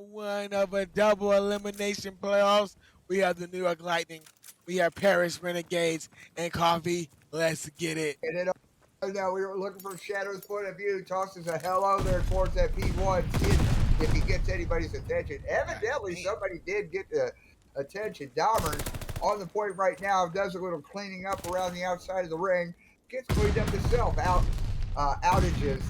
round one of a double elimination playoffs. We have the New York Lightning, we have Paris Renegades, and Coffee. Let's get it. And then now we were looking for Shadow's point of view. Tosses a hello there towards that P1. See if he gets anybody's attention. Evidently, somebody did get the attention. Dahmer's on the point right now. Does a little cleaning up around the outside of the ring. Gets cleaned up himself. Outages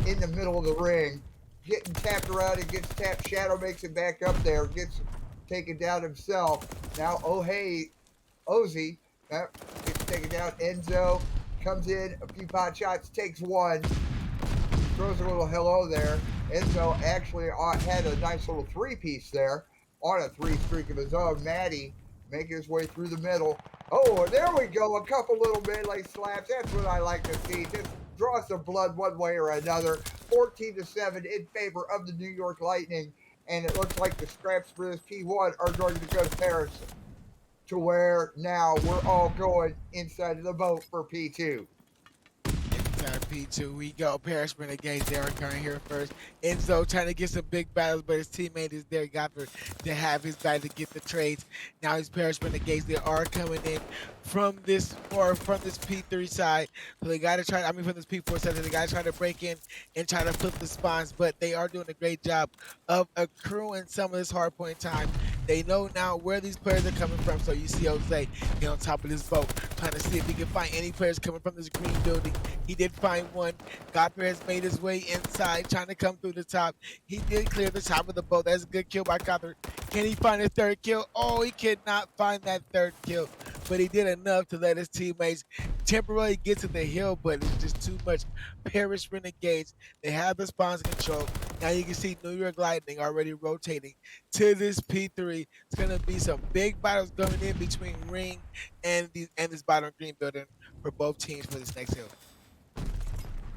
in the middle of the ring. Getting tapped around and gets tapped. Shadow makes it back up there. Gets taken down himself. Now, oh hey, Ozzy gets taken down. Enzo comes in, a few pot shots, takes one, throws a little hello there. Enzo actually had a nice little three-piece there on a three streak of his own. Maddie making his way through the middle. Oh, there we go. A couple little melee slaps. That's what I like to see. Just draw some blood one way or another. 14-7 in favor of the New York Lightning. And it looks like the scraps for this P1 are going to go to Paris, to where now we're all going inside of the boat for P2. Inside P2, we go. Paris Renegades, Derek Curran here first. Enzo trying to get some big battles, but his teammate is there, Gothard, to have his guy to get the trades. Now he's Paris Renegades. They are coming in from this P3 side. So they got to try, from this P4 side, they got to try to break in and try to flip the spawns, but they are doing a great job of accruing some of this hard point time. They know now where these players are coming from, so you see Jose get on top of this boat, trying to see if he can find any players coming from this green building. He did find one. Gothard has made his way inside, trying to come through the top. He did clear the top of the boat. That's a good kill by Gothard. Can he find a third kill? Oh, he could not find that third kill, but he did enough to let his teammates temporarily get to the hill, but it's just too much. Paris Renegades, they have the spawns control. Now you can see New York Lightning already rotating to this P3. It's going to be some big battles going in between Ring and this bottom green building for both teams for this next hill.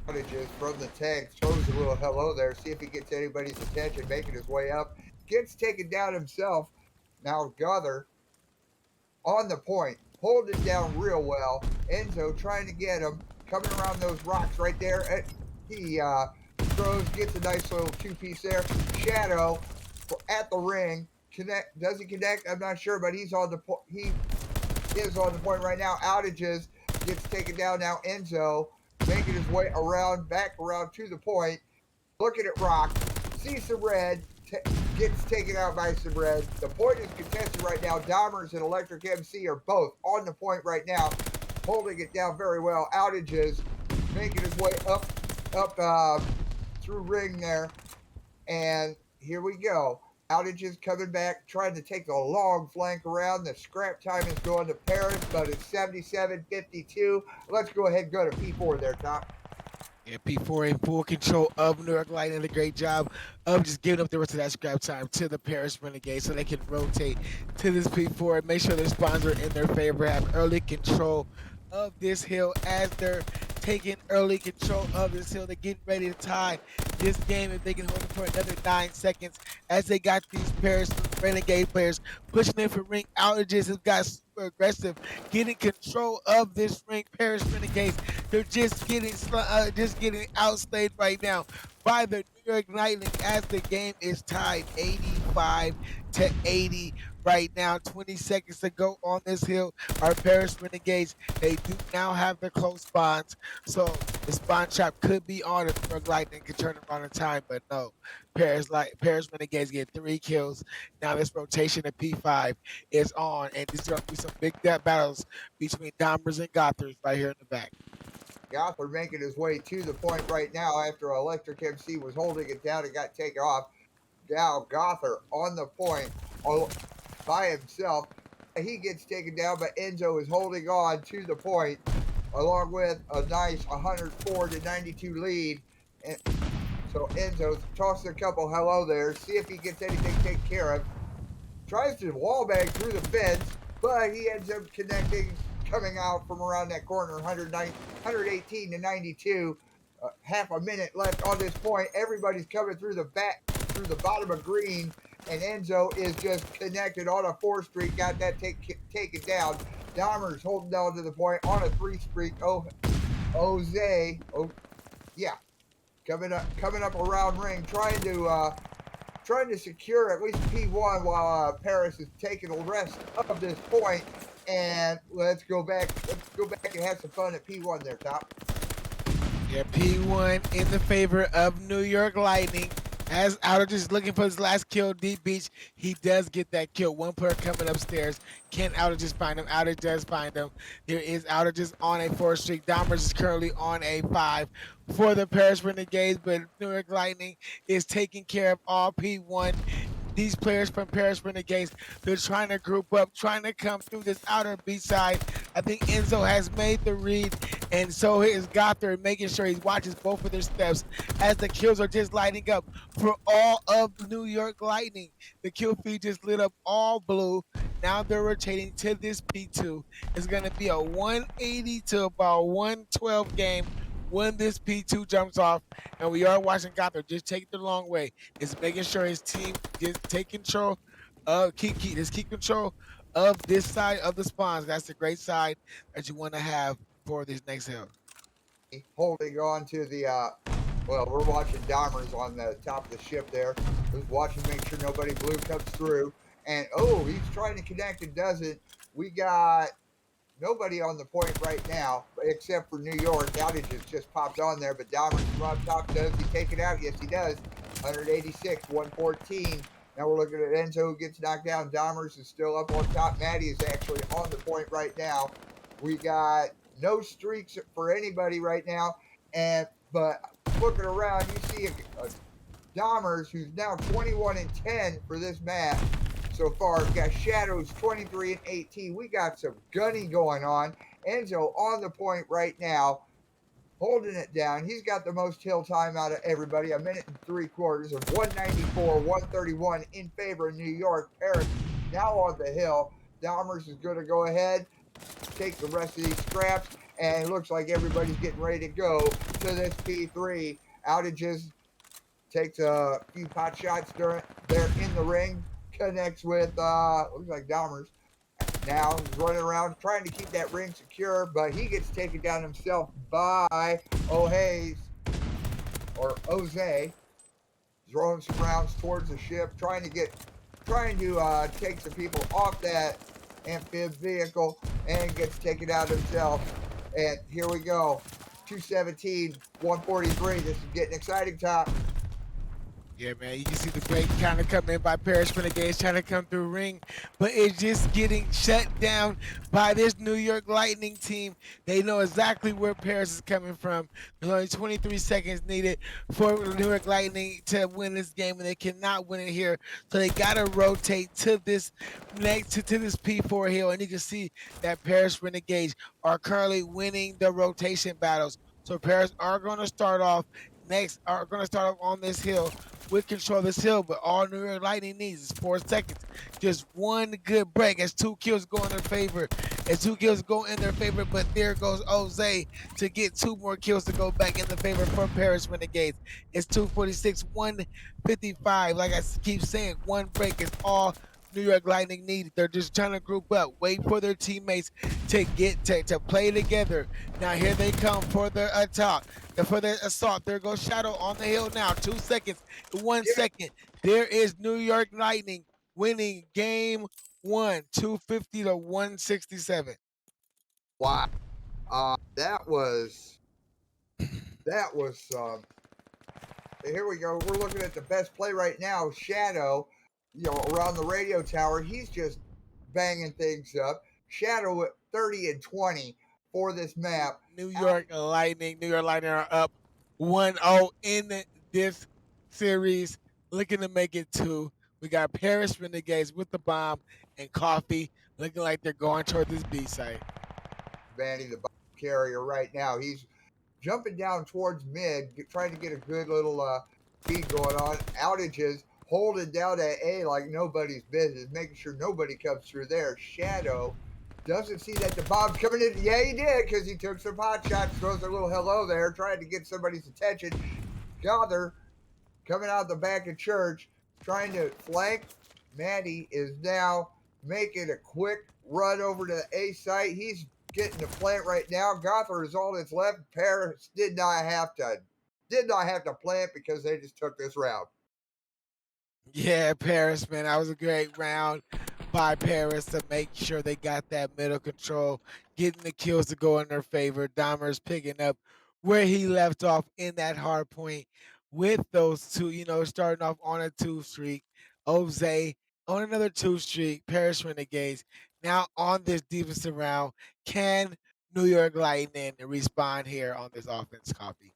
Outages from the tank. Throws a little hello there. See if he gets anybody's attention. Making his way up. Gets taken down himself. Now Gother on the point. Holding it down real well. Enzo trying to get him. Coming around those rocks right there. He throws, gets a nice little two-piece there. Shadow at the ring. Does he connect? I'm not sure, but he's on the point. He is on the point right now. Outages gets taken down now. Enzo making his way back around to the point. Looking at Rock. Sees some red. Gets taken out by some red. The point is contested right now. Dahmers and Electric MC are both on the point right now. Holding it down very well. Outages making his way up through ring there. And here we go. Outages coming back, trying to take the long flank around. The scrap time is going to Paris, but it's 77-52. Let's go ahead and go to P4 there, Tom. Yeah, P4 in full control of New York Lightning. A great job of just giving up the rest of that scrap time to the Paris Renegades so they can rotate to this P4 and make sure their spawns are in their favor, have early control of this hill as they're taking early control of this hill. They're getting ready to tie this game if they can hold it for another 9 seconds as they got these Paris Renegade players pushing in for ring. Outages have got super aggressive, getting control of this ring. Paris Renegades, they're just getting outslayed right now by the New York Lightning as the game is tied 85-80 right now. 20 seconds to go on this hill. Our Paris Renegades, they do now have the close spawns, so the spawn trap could be on if New York Lightning could turn around in time, but no. Paris Renegades get 3 kills. Now this rotation at P5 is on, and there's going to be some big battles between Dahmers and Gothards right here in the back. Gothard making his way to the point right now after Electric MC was holding it down and got taken off. Now Gothard on the point by himself. He gets taken down, but Enzo is holding on to the point along with a nice 104-92 lead. And so Enzo tosses a couple hello there. See if he gets anything taken care of. Tries to wallbang through the fence, but he ends up connecting, coming out from around that corner, 118-92. Half a minute left on this point. Everybody's coming through the bottom of green, and Enzo is just connected on a 4-streak. Got that taken down. Dahmer's holding down to the point on a 3-streak. Jose, coming up around ring, trying trying to secure at least P1 while Paris is taking the rest of this point. And let's go back. Let's go back and have some fun at P1 there, Top. Yeah, P1 in the favor of New York Lightning. As Outer is looking for his last kill, Deep Beach, he does get that kill. One player coming upstairs. Can Outer just find him? Outer does find him. There is Outer just on a 4 streak. Dahmers is currently on a 5 for the Paris Renegades, but New York Lightning is taking care of all P1. These players from Paris Renegades, they're trying to group up, trying to come through this outer B side. I think Enzo has made the read, and so is Gothard, making sure he watches both of their steps as the kills are just lighting up for all of New York Lightning. The kill feed just lit up all blue. Now they're rotating to this P2. It's going to be a 180 to about 112 game when this P2 jumps off, and we are watching Gothard just take the long way. Is making sure his team just take control of keep control of this side of the spawns. That's the great side that you want to have for this next hill. Holding on to the well, we're watching Dahmers on the top of the ship there. Who's watching, make sure nobody blue comes through. And oh, he's trying to connect and doesn't. We got nobody on the point right now except for New York. Outage has just popped on there, but Dahmers from up top, does he take it out? Yes, he does. 186, 114. Now we're looking at Enzo, who gets knocked down. Dahmers is still up on top. Maddie is actually on the point right now. We got no streaks for anybody right now. But looking around, you see a Dahmers, who's now 21 and 10 for this match so far. We've got Shadows 23 and 18. We got some gunny going on. Enzo on the point right now, holding it down. He's got the most kill time out of everybody, 1.75 minutes of 194, 131 in favor of New York. Paris now on the hill. Dahmers is going to go ahead, take the rest of these scraps, and it looks like everybody's getting ready to go to this P3. Outages takes a few pot shots during there in the ring, connects with looks like Dahmers. Now he's running around trying to keep that ring secure, but he gets taken down himself by O'Hays or Jose. Throwing some rounds towards the ship, trying to take some people off that amphib vehicle, and gets taken out himself. And here we go. 217, 143. This is getting exciting, Top. Yeah, man, you can see the break kind of coming in by Paris Renegades trying to come through ring, but it's just getting shut down by this New York Lightning team. They know exactly where Paris is coming from. There's only 23 seconds needed for New York Lightning to win this game, and they cannot win it here. So they got to rotate to this to this P4 hill, and you can see that Paris Renegades are currently winning the rotation battles. So Paris are going to start off on this hill with control of this hill, but all New York Lightning needs is 4 seconds. Just one good break as 2 kills go in their favor. But there goes Jose to get 2 more kills to go back in the favor for Paris Renegades. It's 246, 155. Like I keep saying, one break is all New York Lightning need. They're just trying to group up, wait for their teammates to get to play together. Now here they come for their attack, for their assault. There goes Shadow on the hill now. 2 seconds, 1 second. There is New York Lightning winning game 1, 250 to 167. Wow, that was here we go. We're looking at the best play right now. Shadow, around the radio tower, he's just banging things up. Shadow at 30 and 20 for this map. New York Lightning are up 1-0 in this series, looking to make it 2. We got Paris Renegades with the bomb and Coffee looking like they're going toward this B site. Vanny, the bomb carrier right now. He's jumping down towards mid, trying to get a good little feed going on. Outages holding down at A like nobody's business, making sure nobody comes through there. Shadow doesn't see that the bomb's coming in. Yeah, he did, because he took some pot shots, throws a little hello there, trying to get somebody's attention. Gother coming out the back of church, trying to flank. Maddie is now making a quick run over to the A site. He's getting the plant right now. Gother is all that's left. Paris did not have to plant because they just took this round. Yeah, Paris, man, that was a great round by Paris to make sure they got that middle control, getting the kills to go in their favor. Dahmer's picking up where he left off in that hard point with those two, starting off on a two streak. Jose on another two streak. Paris Renegades now on this defensive round. Can New York Lightning respond here on this offense copy?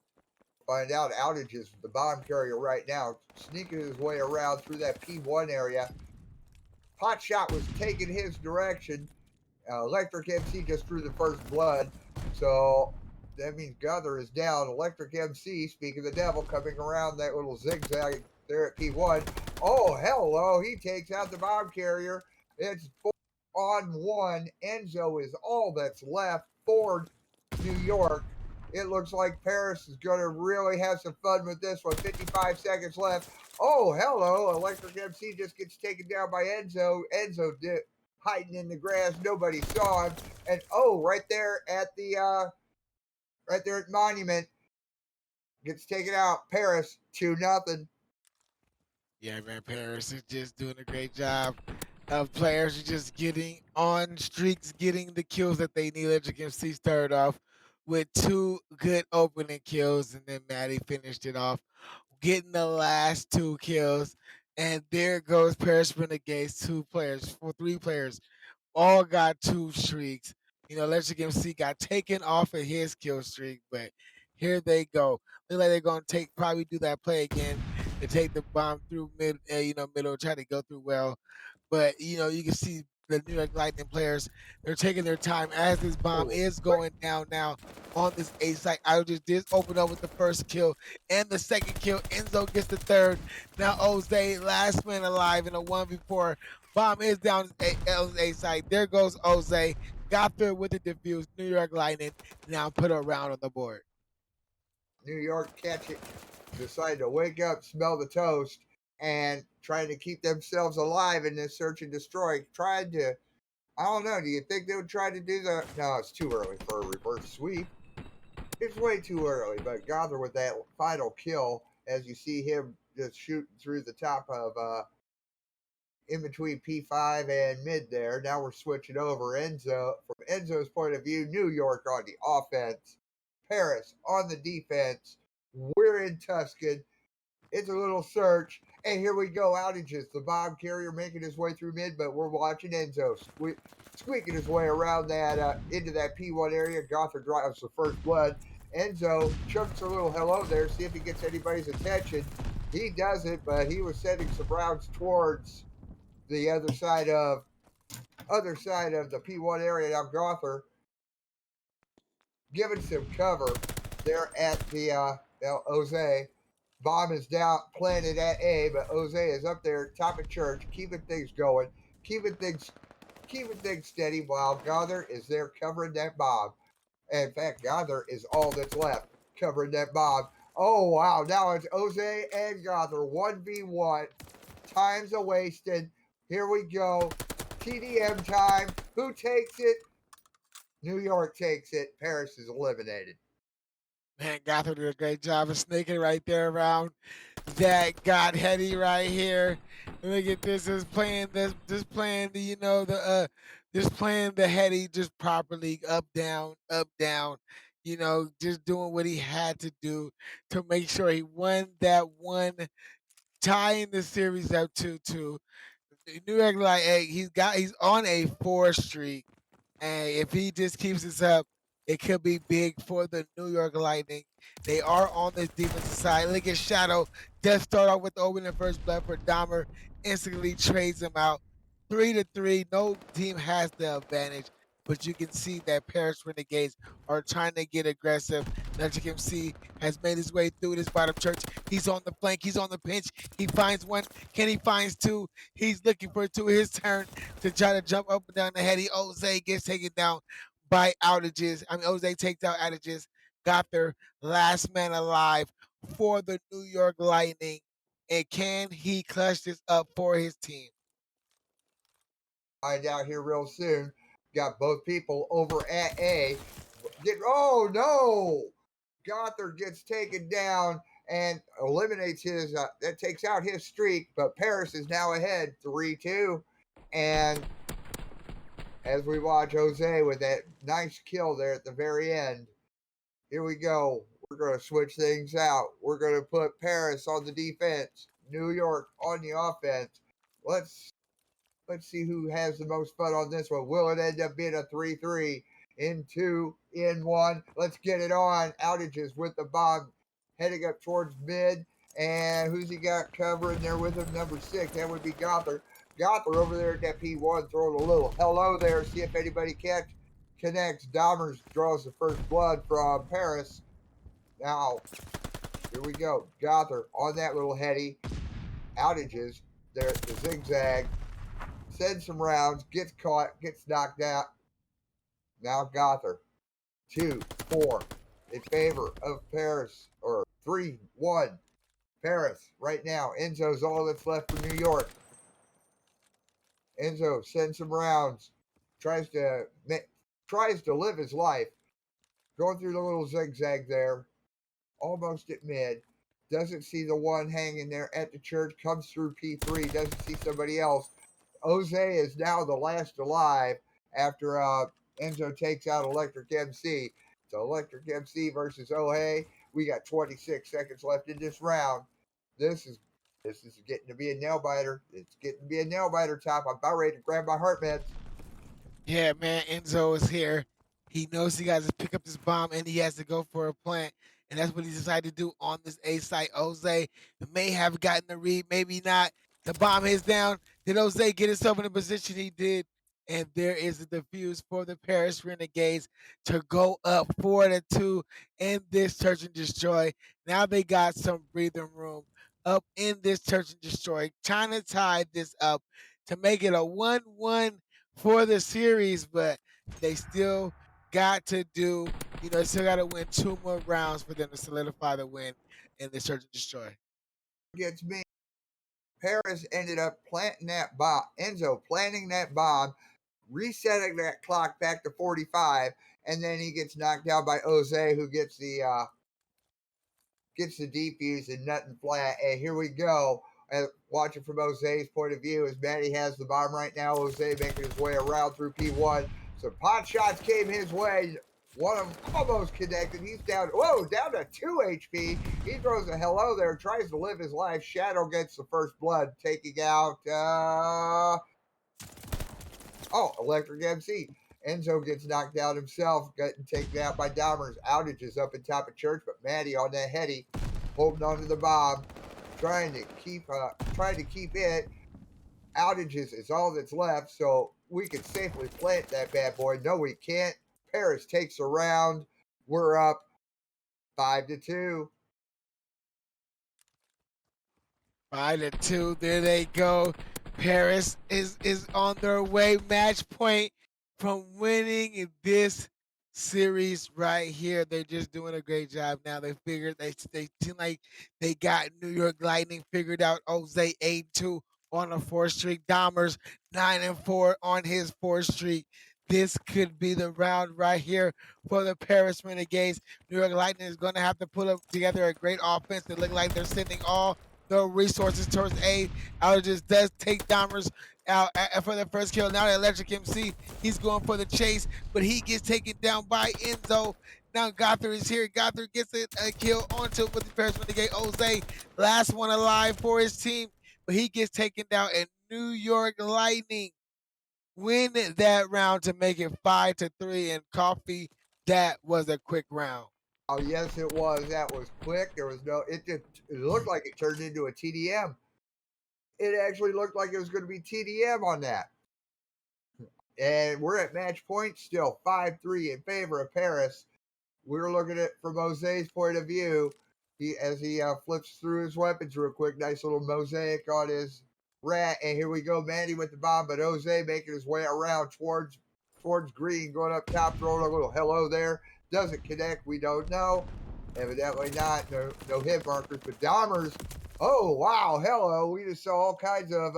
Find out outages with the bomb carrier right now, sneaking his way around through that P1 area. Hotshot was taking his direction. Electric MC just drew the first blood. So that means Gunther is down. Electric MC, speaking of the devil, coming around that little zigzag there at P1. Oh, hello. He takes out the bomb carrier. It's 4-on-1. Enzo is all that's left for New York. It looks like Paris is going to really have some fun with this one. 55 seconds left. Oh, hello. Electric MC just gets taken down by Enzo. Enzo hiding in the grass. Nobody saw him. And oh, right there at Monument, gets taken out. Paris 2-0. Yeah, man, Paris is just doing a great job of players just getting on streaks, getting the kills that they need. As you can see, started off with two good opening kills, and then Maddie finished it off, getting the last two kills. And there goes Paris Renegades, two players, three players all got two streaks. Electric MC got taken off of his kill streak, but here they go. Look like they're gonna probably do that play again to take the bomb through middle, try to go through well. But you can see the New York Lightning players, they're taking their time as this bomb Oh, is going down now on this A site. I just did open up with the first kill and the second kill. Enzo gets the third. Now Jose, last man alive in a 1v4. Bomb is down on A side. There goes Jose. Got through with the defuse. New York Lightning now put a round on the board. New York catch it, decide to wake up, smell the toast, and trying to keep themselves alive in this search and destroy. Tried to, I don't know, do you think they would try to do the, no, it's too early for a reverse sweep. It's way too early, but Gother with that final kill, as you see him just shooting through the top of, in between P5 and mid there. Now we're switching over Enzo. From Enzo's point of view, New York on the offense, Paris on the defense. We're in Tuscan. It's a little search. And here we go, outages. The bomb carrier making his way through mid, but we're watching Enzo squeaking his way around that into that P1 area. Gothard drives the first blood. Enzo chunks a little hello there, see if he gets anybody's attention. He doesn't, but he was sending some rounds towards the other side of the P1 area. Now Gothard giving some cover there at the Jose. Bomb is down, planted at A, but Jose is up there, top of church, keeping things going, keeping things steady while Gothard is there covering that bomb. In fact, Gothard is all that's left covering that bomb. Oh wow! Now it's Jose and Gothard 1v1. Time's a wasted. Here we go. TDM time. Who takes it? New York takes it. Paris is eliminated. Man, Gotham did a great job of sneaking right there around that got heady right here. Look at this, just playing the just playing the heady just properly, up down. Just doing what he had to do to make sure he won that one, tying the series up 2-2. New York, like, hey, he's on a 4 streak, and if he just keeps this up, it could be big for the New York Lightning. They are on this defensive side. Look at Shadow. Just start off with the opening first blood for Dahmer. Instantly trades him out. 3-3. No team has the advantage, but you can see that Paris Renegades are trying to get aggressive. That you can see has made his way through this bottom church. He's on the flank. He's on the pinch. He finds one. Can he finds two? He's looking for two. His turn to try to jump up and down the heady. Jose gets taken down by outages. Jose takes out outages. Got their last man alive for the New York Lightning. And can he clutch this up for his team? Find out here real soon. Got both people over at A. Oh no! Gothard gets taken down. and eliminates his. That takes out his streak. But Paris is now ahead 3-2, and as we watch Jose with that nice kill there at the very end. Here we go. We're going to switch things out. We're going to put Paris on the defense, New York on the offense. Let's see who has the most fun on this one. Will it end up being a 3-3 in 2 in 1? Let's get it on. Outages with the bomb heading up towards mid. And who's he got covering there with him? Number 6. That would be Gother. Gother over there at that P1 throwing a little hello there. See if anybody connects. Dahmers draws the first blood from Paris. Now, here we go. Gother on that little heady. Outages there at the zigzag. Sends some rounds, gets caught, gets knocked out. Now Gother. 2-4 in favor of Paris, or 3-1 Paris right now. Enzo's all that's left for New York. Enzo sends some rounds, tries to live his life, going through the little zigzag there, almost at mid. Doesn't see the one hanging there at the church. Comes through P3. Doesn't see somebody else. Jose is now the last alive after Enzo takes out Electric MC. So Electric MC versus Ohe. We got 26 seconds left in this round. This is getting to be a nail biter. It's getting to be a nail biter, Top. I'm about ready to grab my heart meds. Yeah, man, Enzo is here. He knows he got to pick up this bomb and he has to go for a plant. And that's what he decided to do on this A site. Jose may have gotten the read, maybe not. The bomb hits down. Did Jose get himself in the position he did? And there is a defuse for the Paris Renegades to go up 4-2 in this search and destroy. Now they got some breathing room up in this search and destroy, trying to tie this up to make it a 1-1 for the series, but they still got to do, they still got to win 2 more rounds for them to solidify the win in the search and destroy. Gets me. Paris ended up planting that bomb. Enzo planting that bomb, resetting that clock back to 45, and then he gets knocked out by Jose, who gets the defuse and nothing flat. And here we go. Watching from Jose's point of view, as Matty has the bomb right now. Jose making his way around through P1. Some pot shots came his way. One of them almost connected. He's down. Whoa, down to 2 HP. He throws a hello there, tries to live his life. Shadow gets the first blood, taking out. Electric MC. Enzo gets knocked out himself, getting taken out by Dahmers. Outages up in top of church, but Matty on that heady, holding onto the bomb, trying to keep it. Outages is all that's left, so we can safely plant that bad boy. No, we can't. Paris takes a round. We're up 5-2. 5-2. There they go. Paris is on their way. Match point from winning this series right here. They're just doing a great job now. They figured they seem like they got New York Lightning figured out. Jose 8-2 on a 4 streak. Dahmers 9-4 on his 4 streak. This could be the round right here for the Paris Renegades. New York Lightning is going to have to put up together a great offense. It look like they're sending all the resources towards A. Outages does take Dahmers out for the first kill. Now the Electric MC, he's going for the chase, but he gets taken down by Enzo. Now Gother is here. Gother gets a kill onto with the Paris Renegade. Jose, last one alive for his team, but he gets taken down. And New York Lightning win that round to make it 5-3. And Coffee, that was a quick round. Oh, yes, it was. That was quick. There was no, it looked like it turned into a TDM. It actually looked like it was going to be TDM on that. And we're at match point still, 5-3 in favor of Paris. We're looking at from Jose's point of view. As he flips through his weapons real quick, nice little mosaic on his rat. And here we go, Mandy with the bomb, but Jose making his way around towards green, going up top, throwing a little hello there. Doesn't connect, we don't know. Evidently not. No hit markers, but Dahmers. Oh wow, hello. We just saw all kinds of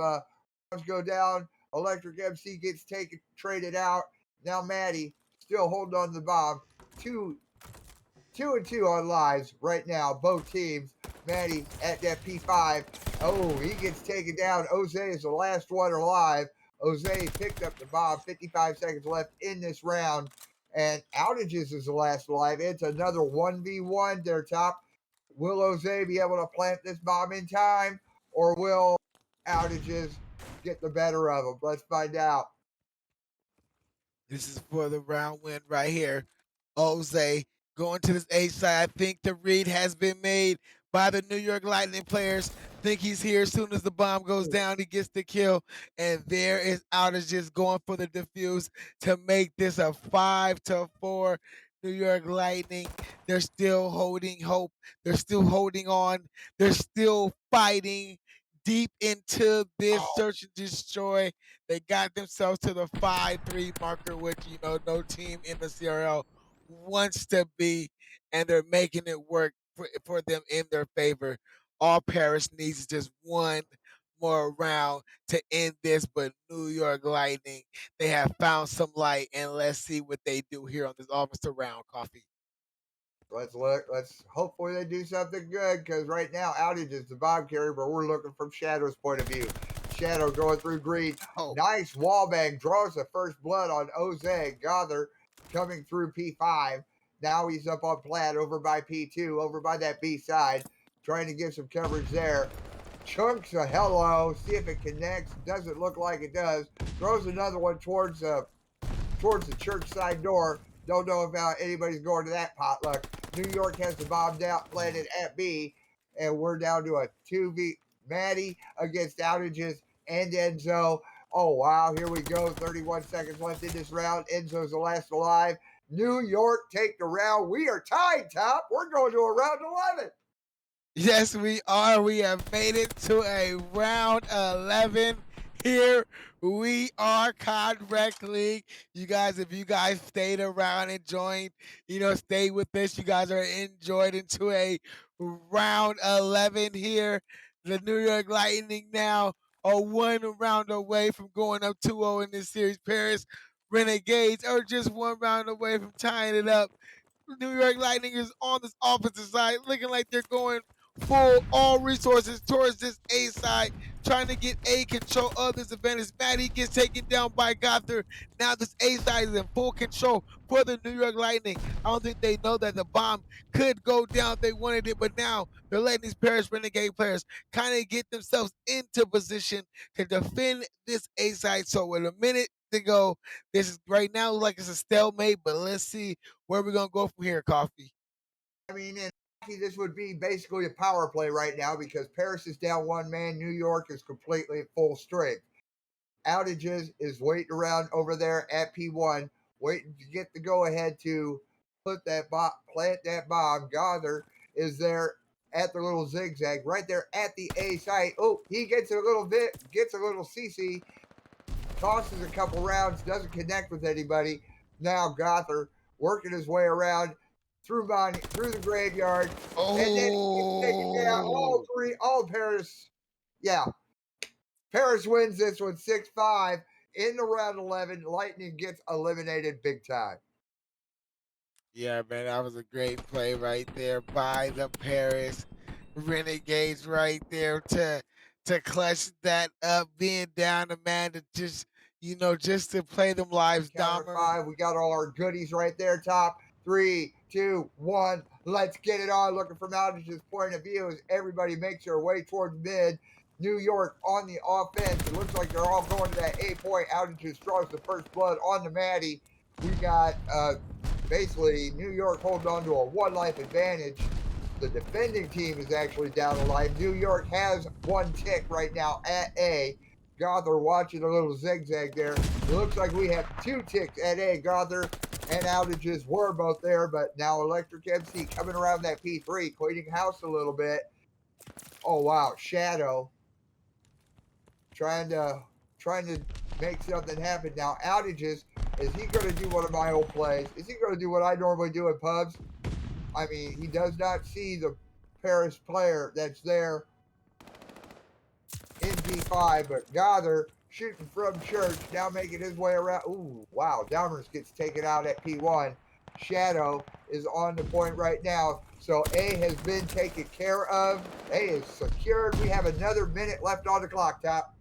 go down. Electric MC gets traded out. Now Maddie still holding on to the bomb. 2-2 on lives right now, both teams. Maddie at that P5. Oh, he gets taken down. Jose is the last one alive. Jose picked up the bomb. 55 seconds left in this round. And Outages is the last alive. It's another 1v1 there, top. Will Jose be able to plant this bomb in time? Or will Outages get the better of him? Let's find out. This is for the round win right here. Jose going to this A side. I think the read has been made by the New York Lightning players. Think he's here as soon as the bomb goes down. He gets the kill. And there is Outage just going for the defuse to make this a 5-4 New York Lightning. They're still holding hope. They're still holding on. They're still fighting deep into this search and destroy. They got themselves to the 5-3 marker, which, you know, no team in the CRL wants to be, and they're making it work for them in their favor. All Paris needs is just one more round to end this, but New York Lightning, they have found some light, and let's see what they do here on this offensive round, Coffee. Let's look. Let's hopefully they do something good because right now Outage is the bomb carrier, but we're looking from Shadow's point of view. Shadow going through green. Oh. Nice wall bang. Draws the first blood on Jose. Gother coming through P5. Now he's up on Plaid over by P2, over by that B side, trying to give some coverage there. Chunks a hello. See if it connects. Doesn't look like it does. Throws another one towards the church side door. Don't know if anybody's going to that potluck. New York has the bomb down planted at B, and we're down to a 2v. Maddie against Outages and Enzo. Oh, wow. Here we go. 31 seconds left in this round. Enzo's the last alive. New York take the round. We are tied, top. We're going to a round 11. Yes, we are. We have made it to a round 11. Here we are, COD Rec League. You guys, if you guys stayed around and joined, you know, stay with us. You guys are enjoyed into a round 11 here. The New York Lightning now are one round away from going up 2-0 in this series. Paris Renegades are just one round away from tying it up. New York Lightning is on this opposite side, looking like they're going full all resources towards this A side, trying to get A control of this advantage. Maddie gets taken down by Gother. Now this A side is in full control for the New York Lightning. I don't think they know that the bomb could go down if they wanted it, but now they're letting these Paris Renegade players kind of get themselves into position to defend this A side. So with a minute to go, this is right now like it's a stalemate, but let's see where we're gonna go from here, Coffee. I mean, in hockey, this would be basically a power play right now because Paris is down one man. New York is completely at full strength. Outages is waiting around over there at P1, waiting to get the go ahead to plant that bomb. Gother is there at the little zigzag right there at the A site. Oh, he gets a little CC, tosses a couple rounds, doesn't connect with anybody. Now Gother working his way around through the graveyard, and then he gets taken down. All Paris. Yeah, Paris wins this one 6-5 in the round 11. Lightning gets eliminated big time. Yeah, man, that was a great play right there by the Paris Renegades right there to clutch that up, being down a man to just, you know, just to play them lives Counter down. 5. We got all our goodies right there, top. 3, 2, 1. Let's get it on. Looking from Outage's point of view as everybody makes their way towards mid. New York on the offense. It looks like they're all going to that A point. Outages draws the first blood on the Maddie. We got basically New York holding on to a one life advantage. The defending team is actually down a life. New York has one tick right now at A. Gother watching a little zigzag there. It looks like we have two ticks at A. Gother and Outages were both there, but now Electric MC coming around that P3, cleaning house a little bit. Oh wow, Shadow trying to make something happen. Now Outages, is he going to do one of my old plays? Is he going to do what I normally do in pubs? I mean, he does not see the Paris player that's there in P5, but Gother shooting from church, now making his way around. Ooh, wow. Downers gets taken out at P1. Shadow is on the point right now. So A has been taken care of. A is secured. We have another minute left on the clock, Top.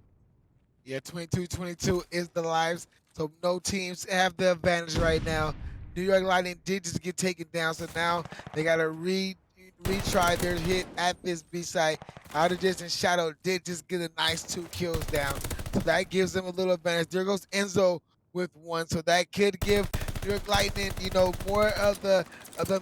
Yeah, 22-22 is the lives. So no teams have the advantage right now. New York Lightning did just get taken down, so now they got to retry their hit at this B side. Outages and Shadow did just get a nice 2 kills down, so that gives them a little advantage. There goes Enzo with 1, so that could give New York Lightning, more of the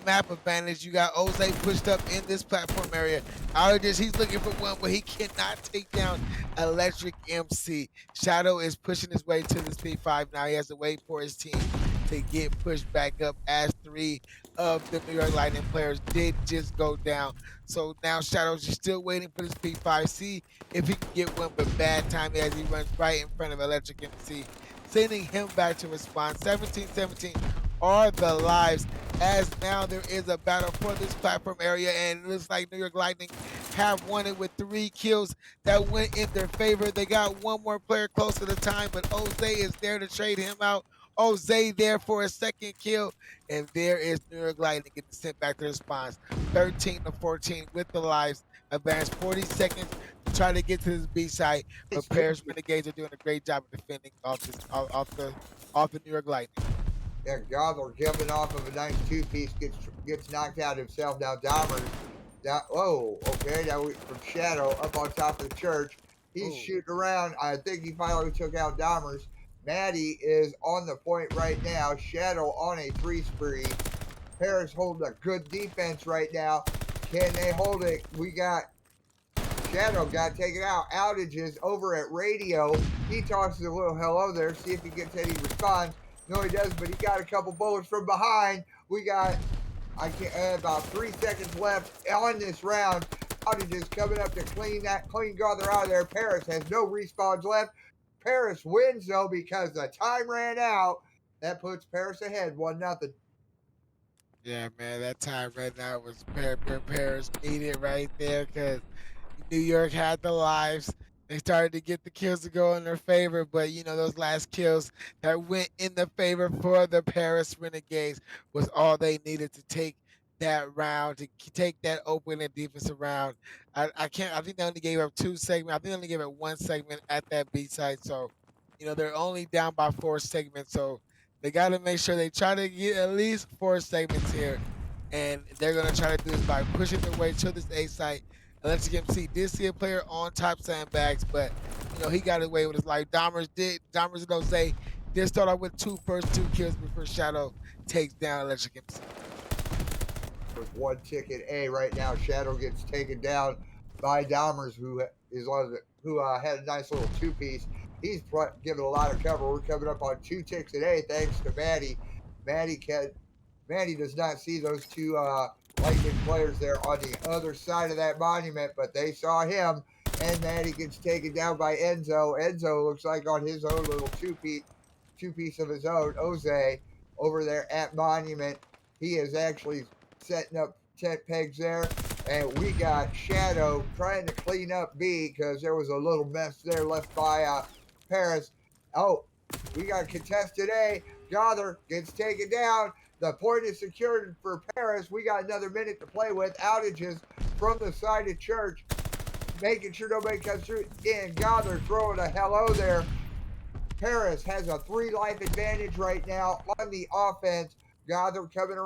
map advantage. You got Jose pushed up in this platform area. Outages, he's looking for 1, but he cannot take down Electric MC. Shadow is pushing his way to this P5 now. He has to wait for his team to get pushed back up as 3 of the New York Lightning players did just go down. So now Shadow's just still waiting for this P5. See if he can get 1, but bad timing as he runs right in front of Electric MC, sending him back to respond. 17-17 are the lives, as now there is a battle for this platform area, and it looks like New York Lightning have won it with 3 kills that went in their favor. They got 1 more player close to the time, but Jose is there to trade him out. Jose there for a 2nd kill, and there is New York Lightning getting sent back to the spawns. 13-14 with the lives. Advanced 40 seconds to try to get to this B side, but Paris Renegades are doing a great job of defending off the New York Lightning. Yeah, Gobbler jumping off of a nice two-piece gets knocked out himself. Now Dahmer. Oh, okay. Now from Shadow up on top of the church. He's shooting around. I think he finally took out Dahmer's. Maddie is on the point right now. Shadow on a 3 spree. Paris holding a good defense right now. Can they hold it? We got Shadow got taken out. Outages over at radio. He tosses a little hello there. See if he gets any response. No, he does, but he got a couple bullets from behind. We got about 3 seconds left on this round. Outages coming up to clean Gother out of there. Paris has no respawns left. Paris wins though because the time ran out. That puts Paris ahead 1-0. Yeah, man, that time right now was Paris needed right there because New York had the lives. They started to get the kills to go in their favor, but those last kills that went in the favor for the Paris Renegades was all they needed to take that round, to take that opening defensive round. I can't. I think they only gave up 2 segments. I think they only gave up 1 segment at that B side. So, they're only down by 4 segments. So they got to make sure they try to get at least 4 segments here, and they're gonna try to do this by pushing their way to this A site. Electric MC did see a player on top sandbags, but he got away with his life. Dahmer and Jose did start off with 2 kills before Shadow takes down Electric MC. With 1 ticket A right now, Shadow gets taken down by Dahmers, who had a nice little 2-piece. He's giving a lot of cover. We're coming up on 2 ticks at A thanks to Maddie. Maddie does not see those 2 Lightning players there on the other side of that monument, but they saw him, and Maddie gets taken down by Enzo. Enzo looks like on his own little two-piece of his own. Jose over there at monument. He is actually setting up tent pegs there, and we got Shadow trying to clean up B because there was a little mess there left by Paris. Oh, we got contested A. Gother gets taken down. The point is secured for Paris. We got another minute to play with. Outages from the side of church, making sure nobody comes through. And Gother throwing a hello there. Paris has a 3 life advantage right now on the offense. Gother coming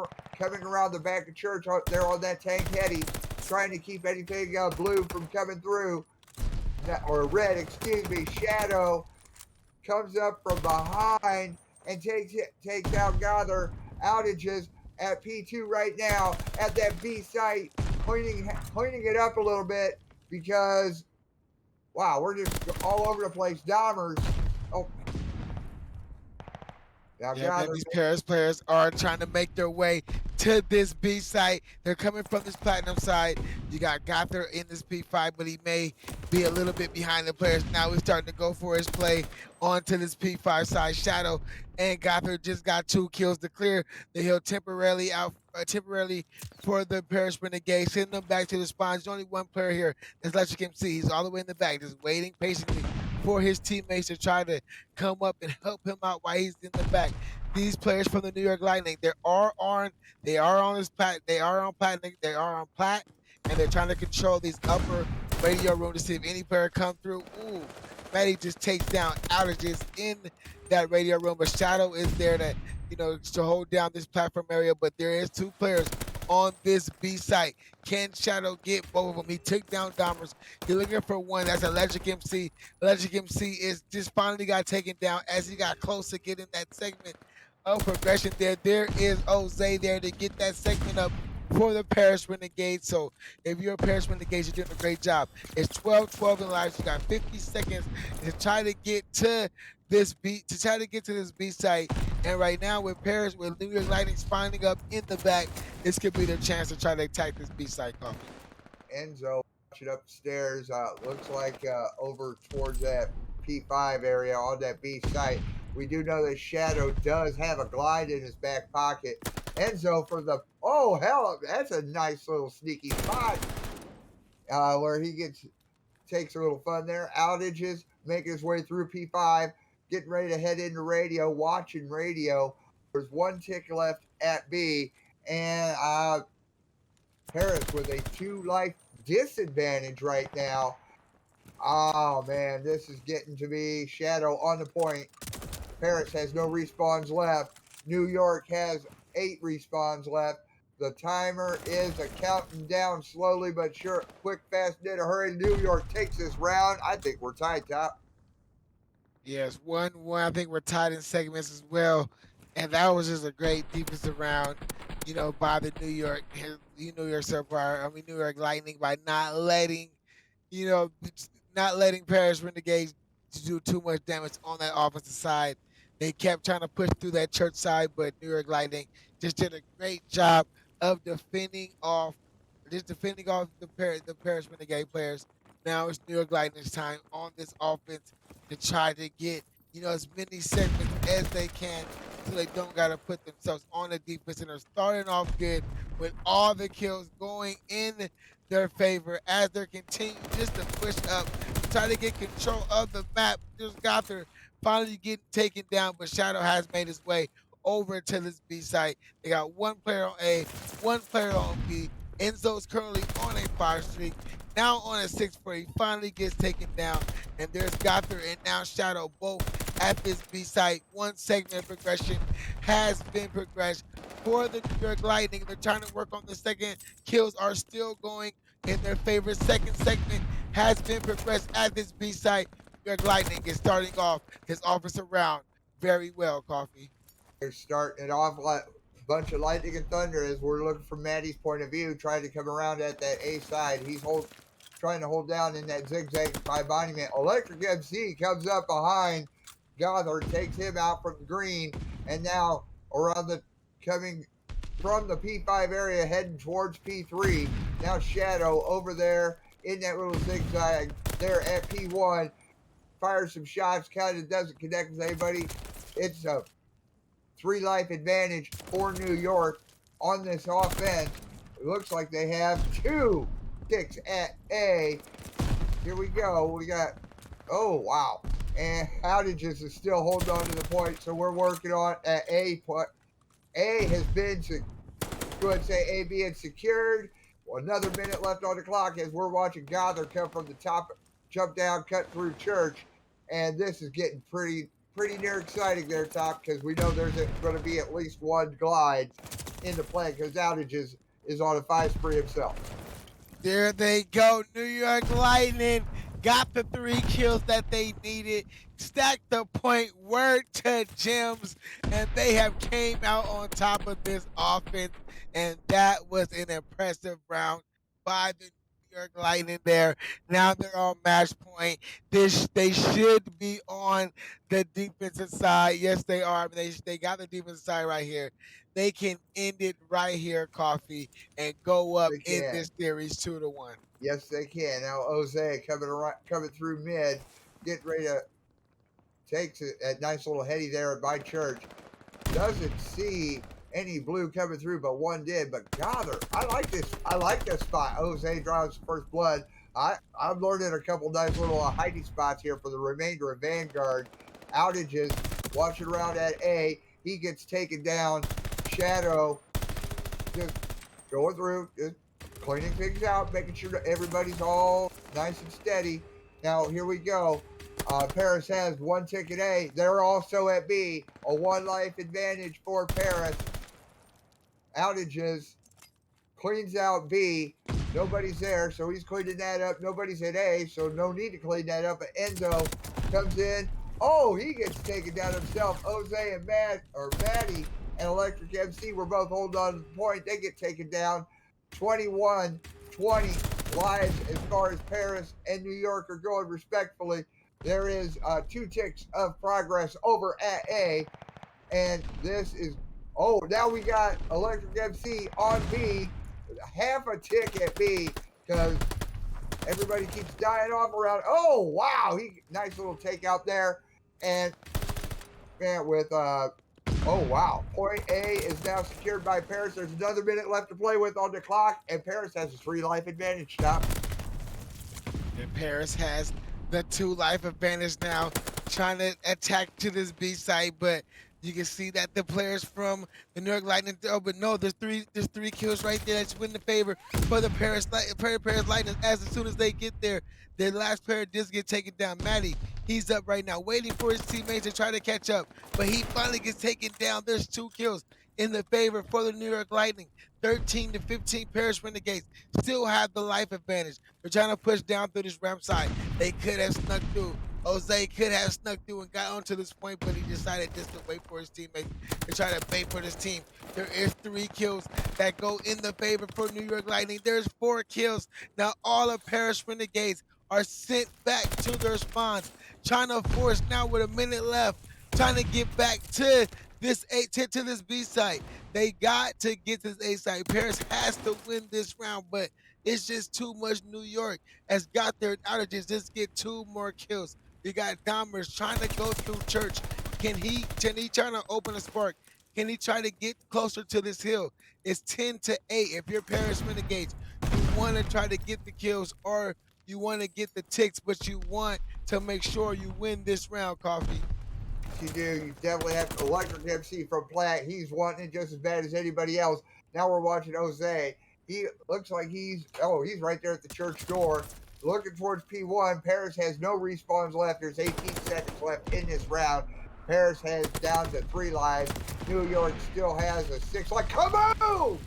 around the back of church there on that tank heady, trying to keep anything blue from coming through. Or red, excuse me. Shadow comes up from behind and takes out Gother. Outages at P2 right now at that B site, cleaning it up a little bit because, wow, we're just all over the place. Dahmers. Oh. Now, yeah, man, these Paris players are trying to make their way to this B site. They're coming from this platinum side. You got Gother in this P5, but he may be a little bit behind the players. Now he's starting to go for his play onto this P5 side. Shadow and Gother just got 2 kills to clear the hill temporarily for the Paris Renegades, sending them back to the spawn. There's only 1 player here. That's Electric MC. He's all the way in the back, just waiting patiently for his teammates to try to come up and help him out while he's in the back. these players from the New York Lightning. They are on this plat. They are on platinum. They are on plat, and they're trying to control these upper radio room to see if any player come through. Ooh, Matty just takes down outages in that radio room, but Shadow is there to to hold down this platform area. But there is two players on this B site. Can Shadow get both of them? He took down Domers. He's looking for one. That's Electric MC. Electric MC is just finally got taken down as he got close to getting that segment of progression there. There is Jose there to get that segment up for the Paris Renegades. So if you're a Paris Renegades, you're doing a great job. It's 12-12 in lives. You got 50 seconds to try to get to this B site. And right now with New York Lightning spawning up in the back, this could be their chance to try to attack this B site, Coffee. Enzo watching upstairs. Looks like over towards that P5 area on that B site. We do know that Shadow does have a glide in his back pocket. Enzo for the hell, that's a nice little sneaky spot where he takes a little fun there. Outages, making his way through P5, getting ready to head into radio, watching radio. There's one tick left at B, and Paris with a 2-life disadvantage right now. Oh man, this is getting to be Shadow on the point. Paris has no respawns left. New York has 8 respawns left. The timer is counting down slowly but sure. Quick, fast, in a hurry. New York takes this round. I think we're tied, Top. Yes, 1-1. I think we're tied in segments as well. And that was just a great defensive round, by the New York Sapphire. New York Lightning by you know, not letting Paris Renegades to do too much damage on that offensive side. They kept trying to push through that church side, but New York Lightning just did a great job of defending off the Paris Renegade players. Now it's New York Lightning's time on this offense to try to get as many segments as they can so they don't gotta put themselves on the defense, and they're starting off good with all the kills going in their favor as they're continuing just to push up, try to get control of the map. Just got there finally getting taken down, but Shadow has made his way over to this B site. They got one player on A, one player on B. Enzo's currently on a 5 streak, now on a 6 where he finally gets taken down. And there's Gother and now Shadow both at this B site. One segment of progression has been progressed for the New York Lightning. They're trying to work on the second. Kills are still going in their favor. Second segment has been progressed at this B site. New York Lightning is starting off his offensive round very well, Coffee. They're starting it off like a bunch of lightning and thunder as we're looking from Maddie's point of view, trying to come around at that A side. He's trying to hold down in that zigzag by monument. Electric MC comes up behind Gother, takes him out from green, and now coming from the P5 area, heading towards P3. Now Shadow over there in that little zigzag there at P1. Fires some shots, kind of doesn't connect with anybody. It's a 3-life advantage for New York on this offense. It looks like they have 2 ticks at A. Here we go. We got, oh, wow. And Outages is still holding on to the point, so we're working on at A. A has been, go ahead and say A being secured. Well, another minute left on the clock as we're watching Gother come from the top, jump down, cut through church. And this is getting pretty near exciting there, Top, because we know there's going to be at least one glide in the play because Outages is on a 5 spree himself. There they go. New York Lightning got the 3 kills that they needed, stacked the point, word to Gems, and they have came out on top of this offense, and that was an impressive round by the New York Lightning there. Now they're on match point. They should be on the defensive side. Yes, they are. They got the defensive side right here. They can end it right here, Coffee, and go up in this series 2-1. Yes, they can. Now Jose coming through mid, getting ready to take a nice little heady there by Church. Doesn't see any blue coming through, but one did. But Gother, I like this spot. Jose draws first blood. I'm learning a couple nice little hiding spots here for the remainder of Vanguard. Outages, watching around at A. He gets taken down. Shadow just going through, just cleaning things out, making sure that everybody's all nice and steady. Now, here we go. Paris has one ticket A. They're also at B. A one life advantage for Paris. Outages cleans out B. Nobody's there, so he's cleaning that up. Nobody's at A, so no need to clean that up. But Enzo comes in. Oh, he gets taken down himself. Jose and Maddie and Electric MC were both holding on to the point. They get taken down. 21-20 lives as far as Paris and New York are going respectfully. There is 2 ticks of progress over at A. And this is, oh, now we got Electric MC on B. Half a tick at B because everybody keeps dying off around. Oh, wow. Nice little takeout there. And man, with oh wow, point A is now secured by Paris. There's another minute left to play with on the clock, and Paris has a 3 life advantage. Stop. And Paris has the 2 life advantage now, trying to attack to this B site, but you can see that the players from the New York Lightning, oh, but no, there's three kills right there that's in the favor for the Paris Lightning. As soon as they get there, their last player does get taken down. Matty, he's up right now, waiting for his teammates to try to catch up, but he finally gets taken down. There's 2 kills in the favor for the New York Lightning. 13-15 Paris Renegades still have the life advantage. They're trying to push down through this ramp side. They could have snuck through. Jose could have snuck through and got onto this point, but he decided just to wait for his teammates to try to bait for this team. There is 3 kills that go in the favor for New York Lightning. There's 4 kills. Now all of Paris Renegades are sent back to their spawns, trying to force now with a minute left, trying to get back to this to this B site. They got to get this A site. Paris has to win this round, but it's just too much. New York has got their outages. Just get 2 more kills. You got Dahmers trying to go through church. Can he trying to open a spark? Can he try to get closer to this hill? It's 10-8. If you're Paris Renegades, you want to try to get the kills or you want to get the ticks, but you want to make sure you win this round, Coffee. You do. You definitely have to. Electric MC from Platt. He's wanting it just as bad as anybody else. Now we're watching Jose. He looks like he's right there at the church door, looking towards P1. Paris has no respawns left. There's 18 seconds left in this round. Paris has down to 3 lives. New York still has a 6 life. Kaboom!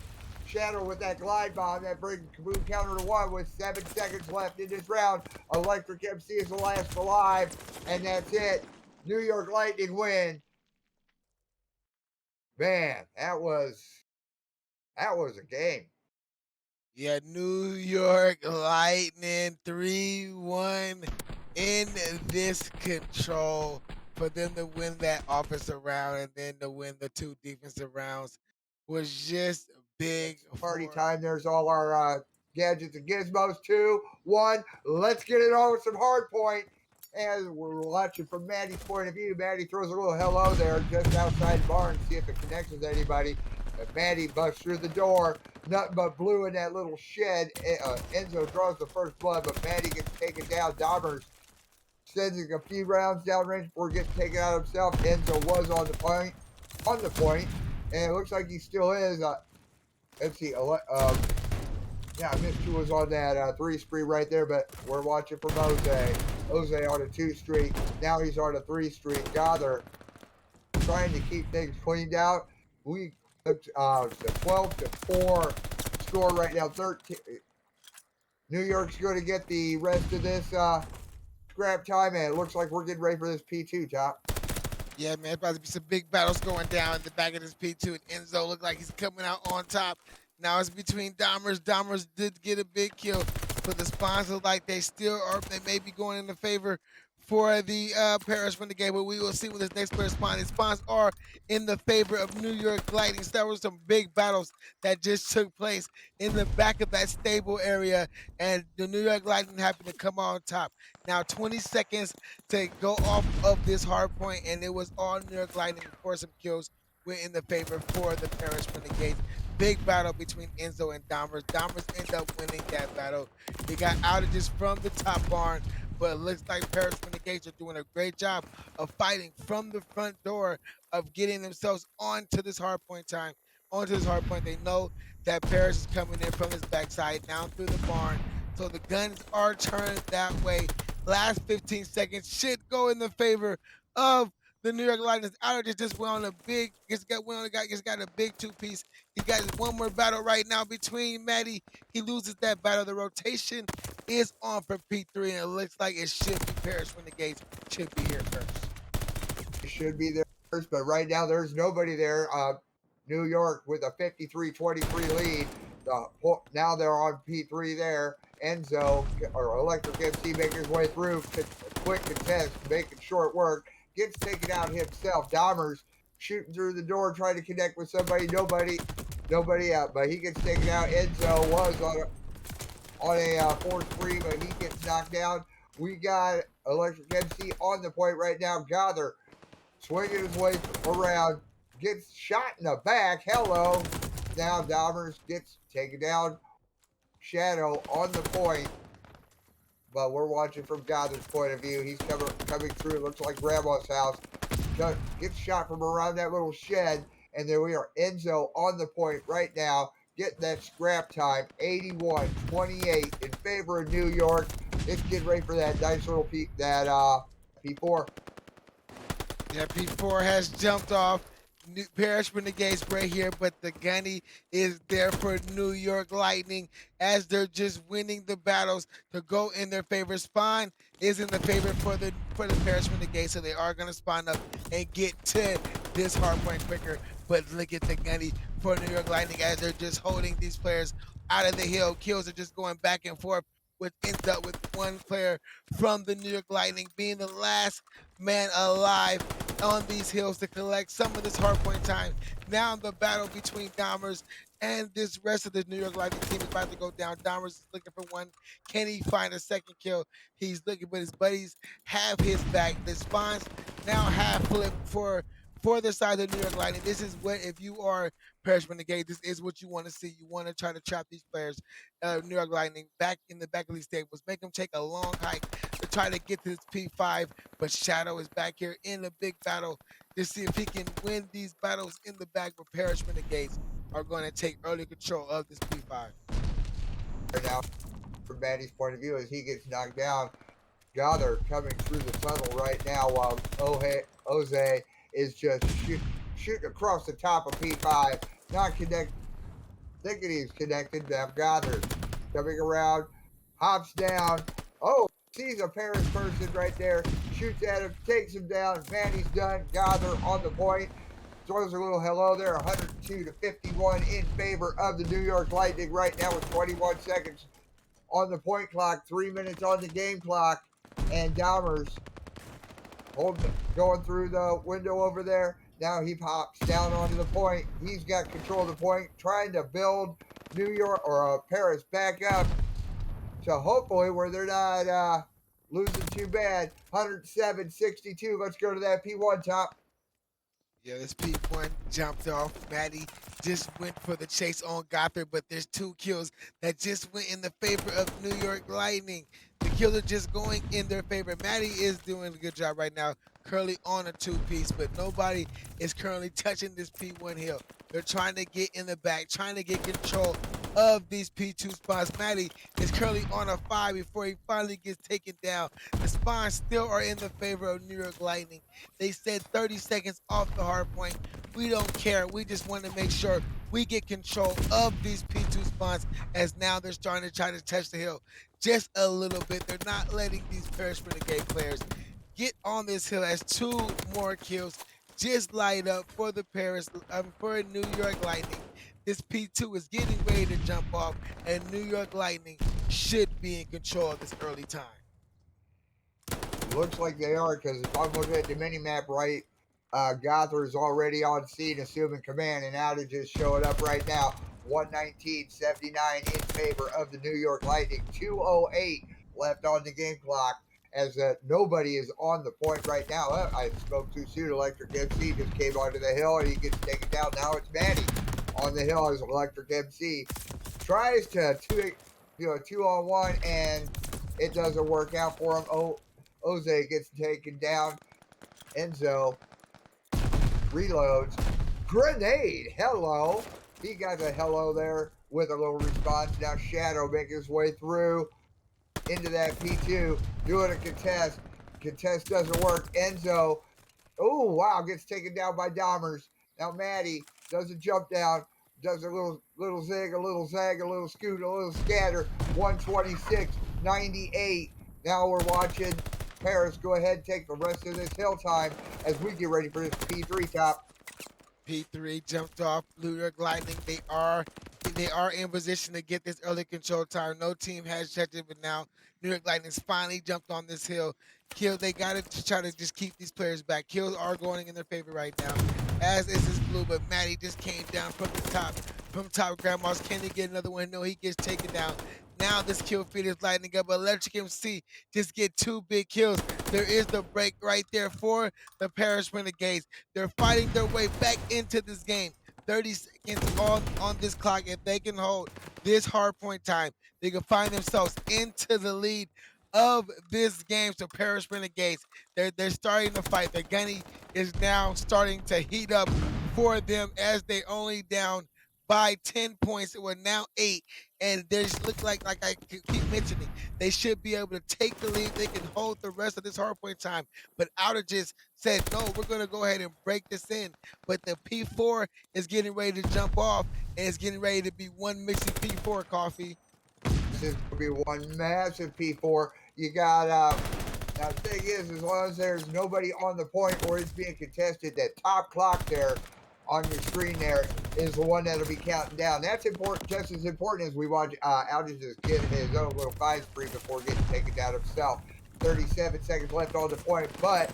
Shadow with that glide bomb that brings Kaboom counter to 1 with 7 seconds left in this round. Electric MC is the last alive, and that's it. New York Lightning win. Man, that was a game. Yeah, New York Lightning 3-1 in this control for them to win that offensive round and then to win the 2 defensive rounds was just big. Party time. There's all our gadgets and gizmos. 2, 1. Let's get it on with some hard point. And we're watching from Maddie's point of view. Maddie throws a little hello there just outside the barn to see if it connects with anybody. But Maddie busts through the door. Nothing but blue in that little shed. Enzo draws the first blood, but Maddie gets taken down. Dahmers sending a few rounds downrange before getting taken out himself. Enzo was on the point. And it looks like he still is. Let's see. Yeah, I missed who was on that 3 spree right there, but we're watching from Jose. Jose on a 2 streak. Now he's on a 3 streak. Gother trying to keep things cleaned out. We it's a 12-4 score right now. 13. New York's going to get the rest of this scrap time, and it looks like we're getting ready for this P2, Top. Yeah, man, about to be some big battles going down in the back of this P2, and Enzo look like he's coming out on top. Now it's between Dahmers. Dahmers did get a big kill, but the spawns look like they may be going in the favor for the Paris Renegade, but we will see when this next player spawns. The spawns are in the favor of New York Lightning. So there were some big battles that just took place in the back of that stable area, and the New York Lightning happened to come on top. Now 20 seconds to go off of this hard point, and it was all New York Lightning for some kills went in the favor for the Paris Renegades. Big battle between Enzo and Dahmers. Dahmers end up winning that battle. They got outages from the top barn, but it looks like Paris Renegades are doing a great job of fighting from the front door of getting themselves onto this hard point time. Onto this hard point. They know that Paris is coming in from his backside down through the barn. So the guns are turned that way. Last 15 seconds should go in the favor of the New York Lightning. Outer just went on a big, just got a big two-piece. He got one more battle right now between Maddie. He loses that battle. The rotation is on for P3, and it looks like it should be Paris Renegades should be here first. It should be there first, but right now there's nobody there. New York with a 53-23 lead. Now they're on P3 there. Enzo or Electric MC making his way through. Quick contest, making short work. Gets taken out himself. Dahmer's shooting through the door, trying to connect with somebody. Nobody out, but he gets taken out. Enzo was on a force free, but he gets knocked down. We got Electric MC on the point right now. Gather swinging his way around, gets shot in the back. Hello. Now Dahmers gets taken down. Shadow on the point. But we're watching from Gather's point of view. He's coming through. Looks like Grandma's house. Gets shot from around that little shed. And there we are. Enzo on the point right now. Getting that scrap time. 81-28 in favor of New York. Let's get ready for that nice little P4. Yeah, P4 has jumped off. Paris Renegades right here, but the gunny is there for New York Lightning as they're just winning the battles to go in their favor. Spawn is in the favor for the Paris Renegades, so they are going to spawn up and get to this hard point quicker. But look at the gunny for New York Lightning as they're just holding these players out of the hill. Kills are just going back and forth, which ends up with one player from the New York Lightning being the last man alive on these hills to collect some of this hardpoint time. Now the battle between Dahmers and this rest of the New York Lightning team is about to go down. Dahmers is looking for one. Can he find a second kill? He's looking, but his buddies have his back. The spawns now have flipped for the side of the New York Lightning. This is what, if you are Paris Renegade, this is what you want to see. You want to try to trap these players, New York Lightning, back in the back of these tables. Make them take a long hike to try to get to this P5. But Shadow is back here in a big battle to see if he can win these battles in the back, where Paris Renegades are going to take early control of this P5. Right now, from Maddie's point of view, as he gets knocked down, Gather coming through the tunnel right now while Jose is just shooting across the top of P5. Not connected. Thinking he's connected. Now Gather coming around, hops down. Oh, sees a Paris person right there. Shoots at him, takes him down. Manny's done. Gather on the point. Throws a little hello there. 102-51 in favor of the New York Lightning right now with 21 seconds on the point clock. 3 minutes on the game clock. And Dahmers going through the window over there. Now he pops down onto the point. He's got control of the point, trying to build New York or Paris back up to hopefully where they're not losing too bad. 107-62. Let's go to that P1 top. Yeah, this P1 jumped off. Maddie just went for the chase on Gothard, but there's two kills that just went in the favor of New York Lightning. The kills are just going in their favor. Maddie is doing a good job right now, currently on a two-piece, but nobody is currently touching this P1 hill. They're trying to get in the back, trying to get control of these P2 spots. Maddie is currently on a 5 before he finally gets taken down. The spawns still are in the favor of New York Lightning. They said 30 seconds off the hard point. We don't care. We just want to make sure we get control of these P2 spawns, as now they're starting to try to touch the hill just a little bit. They're not letting these Paris Renegade players get on this hill, as two more kills just light up for the for New York Lightning. This P2 is getting ready to jump off, and New York Lightning should be in control of this early time. Looks like they are, because if I'm looking at the mini-map right, Gother is already on scene assuming command, and Outage is showing up right now. 119-79 in favor of the New York Lightning. 2:08 left on the game clock, as nobody is on the point right now. I spoke too soon. Electric MC just came onto the hill, and he gets taken down. Now it's Manny on the hill as Electric MC tries to 2-on-1 and It doesn't work out for him. Jose gets taken down. Enzo reloads. Grenade. Hello. He got a hello there with a little response. Now Shadow making his way through into that P2. Doing a contest. Contest doesn't work. Enzo. Oh, wow. Gets taken down by Dahmers. Now Maddie does a jump down. Does a little zig, a little zag, a little scoot, a little scatter. 126, 98. Now we're watching Paris go ahead and take the rest of this hill time as we get ready for this P3 top. P3 jumped off. New York Lightning. They are in position to get this early control time. No team has checked it, but now New York Lightning's finally jumped on this hill. Kill, they got to try to just keep these players back. Kills are going in their favor right now, as is his blue, but Matty just came down from the top. From top, Grandma's, can he get another one? No, he gets taken down. Now this kill feed is lighting up. Electric MC just get 2 big kills. There is the break right there for the Paris Renegades. They're fighting their way back into this game. 30 seconds on this clock. If they can hold this hard point time, they can find themselves into the lead of this game. So Paris Renegades, they're starting to fight. Their gunny is now starting to heat up for them as they only down by 10 points. It was now 8, and they just look like I keep mentioning, they should be able to take the lead. They can hold the rest of this hardpoint time. But Outages said, no, we're going to go ahead and break this in. But the P4 is getting ready to jump off, and it's getting ready to be one mixing P4 coffee. This is going to be one massive P4. You got, now the thing is, as long as there's nobody on the point or it's being contested, that top clock there on your screen there is the one that'll be counting down. That's important, just as important as we watch Outages get his own little 5 spree before getting taken down himself. 37 seconds left on the point, but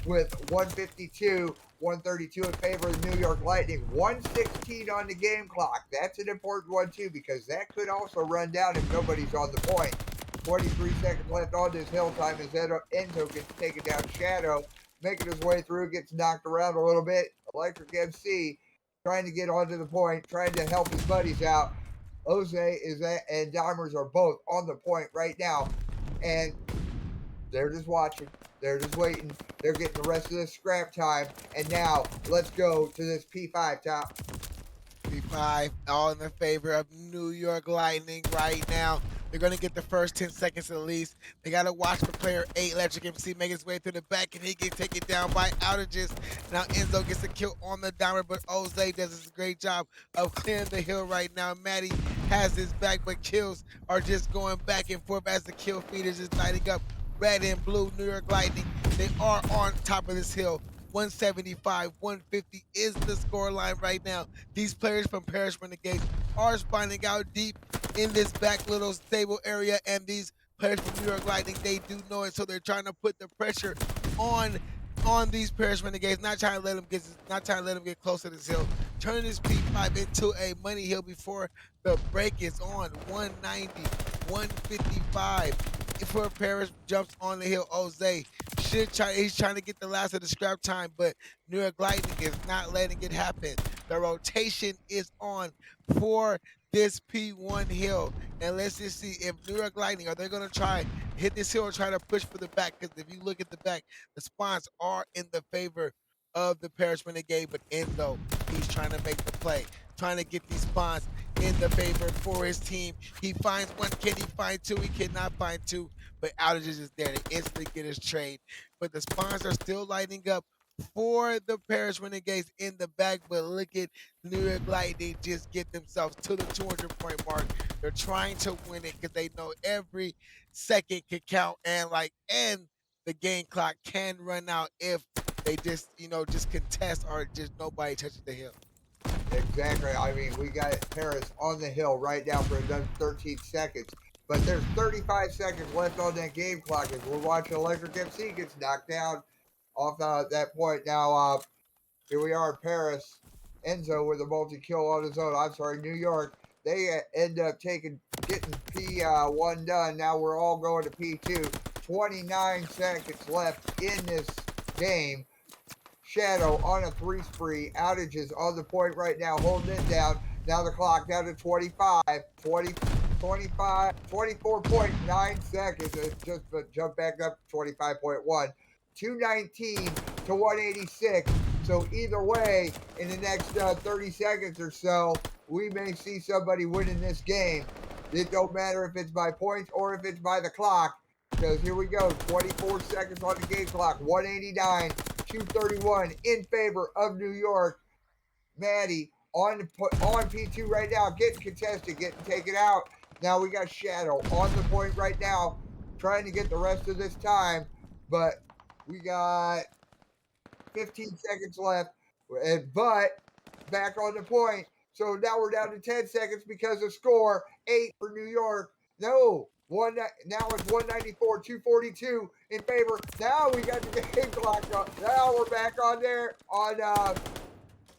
with 152, 132 in favor of the New York Lightning, 116 on the game clock. That's an important one too, because that could also run down if nobody's on the point. 23 seconds left on this hill time as Enzo gets taken down. Shadow making his way through, gets knocked around a little bit. Electric MC trying to get onto the point, trying to help his buddies out. Jose and Dahmers are both on the point right now, and they're just watching. They're just waiting. They're getting the rest of this scrap time, and now let's go to this P5 top. P5, all in the favor of New York Lightning right now. They're going to get the first 10 seconds at least. They got to watch for player 8, Electric MC, make his way through the back, and he gets taken down by Outages. Now Enzo gets a kill on the diamond, but Jose does a great job of clearing the hill right now. Matty has his back, but kills are just going back and forth as the kill feed is just lighting up. Red and blue, New York Lightning, they are on top of this hill. 175, 150 is the score line right now. These players from Paris Renegades are spawning out deep in this back little stable area, and these players from New York Lightning, they do know it, so they're trying to put the pressure on these Paris Renegades, not trying to let them get close to this hill. Turn this P5 into a money hill before the break is on. 190, 155. Before Paris jumps on the hill, Jose he's trying to get the last of the scrap time, but New York Lightning is not letting it happen. The rotation is on for this P1 hill, and let's just see if New York Lightning, are they going to try hit this hill or try to push for the back? Because if you look at the back, the spawns are in the favor of the Paris Renegade, but Enzo, he's trying to make the play, trying to get these spawns in the favor for his team. He finds one. Can he find two? He cannot find two, but Outages is there to instantly get his trade. But the spawns are still lighting up for the Paris Renegades in the back, but look at New York Lightning just get themselves to the 200-point mark. They're trying to win it because they know every second can count, and the game clock can run out if they just contest or just nobody touches the hill. Exactly. I mean, we got Paris on the hill right now for another 13 seconds. But there's 35 seconds left on that game clock as we're watching Electric MC gets knocked down off that point. Now, here we are, Paris. Enzo with a multi-kill on his own. I'm sorry, New York. They end up getting P1 done. Now we're all going to P2. 29 seconds left in this game. Shadow on a 3 spree. Outages on the point right now, holding it down. Now the clock down to 25, 20, 24.9 seconds. It just jumped back up 25.1. 219 to 186. So either way, in the next 30 seconds or so, we may see somebody winning this game. It don't matter if it's by points or if it's by the clock. Because here we go, 24 seconds on the game clock, 189, 231 in favor of New York. Maddie on P2 right now, getting contested, getting taken out. Now we got Shadow on the point right now, trying to get the rest of this time, but we got 15 seconds left. But back on the point. So now we're down to 10 seconds because of score 8 for New York. No, one now it's 194, 242 in favor. Now we got the game clock on. Now we're back on there on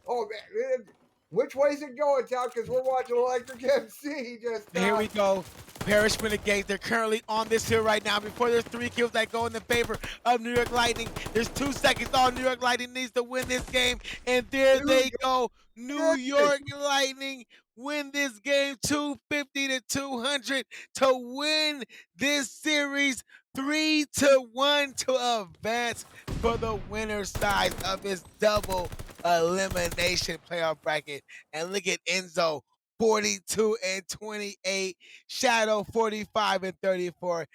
oh man, which way is it going, Tom? Because we're watching Electric MC just. Here we go. Paris Renegades, they're currently on this hill right now. Before there's 3 kills that go in the favor of New York Lightning. There's 2 seconds. All New York Lightning needs to win this game. And there they go. New York Lightning win this game 250 to 200 to win this series 3-1 to advance for the winner side of this double elimination playoff bracket. And look at Enzo, 42 and 28, Shadow 45 and 34.